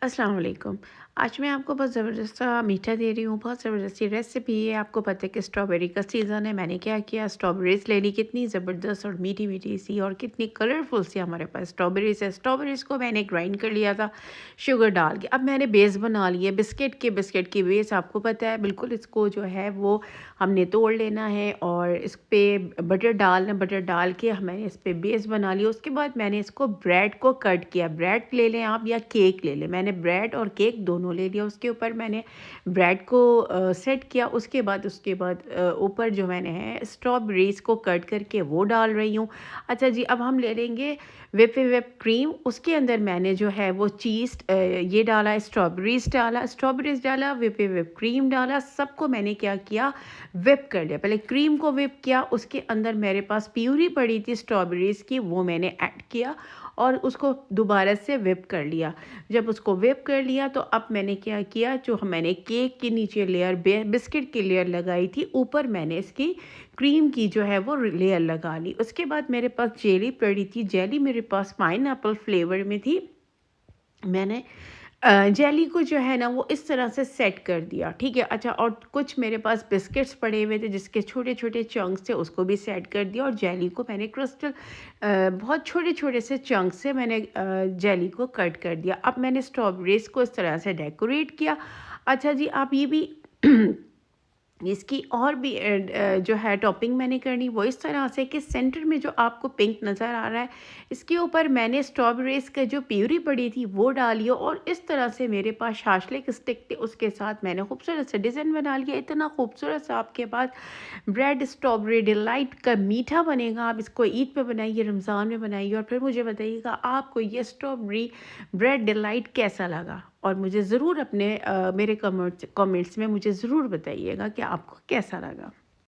अस्सलाम वालेकुम। आज मैं आपको बहुत ज़बरदस्त सा मीठा दे रही हूँ, बहुत ज़बरदस्ती रेसिपी है। आपको पता है कि स्ट्रॉबेरी का सीज़न है। मैंने क्या किया, स्ट्रॉबेरीज़ ले ली, कितनी ज़बरदस्त और मीठी-मीठी सी और कितनी कलरफुल सी हमारे पास स्ट्रॉबेरीज़ है। स्ट्रॉबेरीज़ को मैंने ग्राइंड कर लिया था शुगर डाल के। अब मैंने बेस बना लिए बिस्किट की बेस, आपको पता है बिल्कुल। इसको जो है वो हमने तोड़ लेना है और इस पे बटर डाल के मैंने इस पे बेस बना लिया। उसके बाद मैंने इसको ब्रेड को कट किया। ब्रेड ले लें आप या केक ले लें। मैंने ब्रेड और केक दोनों ले लिया। उसके ऊपर मैंने ब्रेड को सेट किया। उसके बाद ऊपर जो मैंने है स्ट्रॉबेरीज़ को कट करके वो डाल रही हूँ। अच्छा जी, अब हम ले लेंगे व्हिप क्रीम। उसके अंदर मैंने जो है वो ये डाला, स्ट्रॉबेरीज़ डाला, व्हिप क्रीम डाला। सबको मैंने क्या किया, व्हिप कर लिया। पहले क्रीम को व्हिप किया, उसके अंदर मेरे पास प्यूरी पड़ी थी स्ट्रॉबेरीज़ की, वो मैंने ऐड किया और उसको दोबारा से व्हिप कर लिया। जब उसको व्हिप कर लिया तो अब मैंने क्या किया, जो मैंने केक के नीचे बिस्किट की लेयर लगाई थी, ऊपर मैंने इसकी क्रीम की जो है वो लेयर लगा ली। उसके बाद मेरे पास जेली पड़ी थी। जेली मेरे पास पाइनएप्पल फ्लेवर में थी। मैंने जेली को जो है ना वो इस तरह से सेट कर दिया, ठीक है। अच्छा, और कुछ मेरे पास बिस्किट्स पड़े हुए थे जिसके छोटे-छोटे चंक्स थे, उसको भी सेट कर दिया और जेली को मैंने बहुत छोटे-छोटे से चंक्स से मैंने जेली को कट कर दिया। अब मैंने स्ट्रॉबेरीज़ को इस तरह से डेकोरेट किया। अच्छा जी, आप ये भी इसकी और भी जो है टॉपिंग मैंने करनी वो इस तरह से कि सेंटर में जो आपको पिंक नज़र आ रहा है, इसके ऊपर मैंने स्ट्रॉबेरीज़ का जो प्यूरी पड़ी थी वो डाली और इस तरह से मेरे पास शाशलिक स्टिक थे, उसके साथ मैंने खूबसूरत सा डिज़ाइन बना लिया। इतना खूबसूरत सा आपके पास ब्रेड स्ट्रॉबेरी डिलाइट का मीठा बनेगा। आप इसको ईद पे बनाइए, रमज़ान में बनाइए और फिर मुझे बताइएगा आपको ये स्ट्रॉबेरी ब्रेड डिलाइट कैसा लगा। और मुझे ज़रूर मेरे कमेंट्स में मुझे ज़रूर बताइएगा कि आपको कैसा लगा।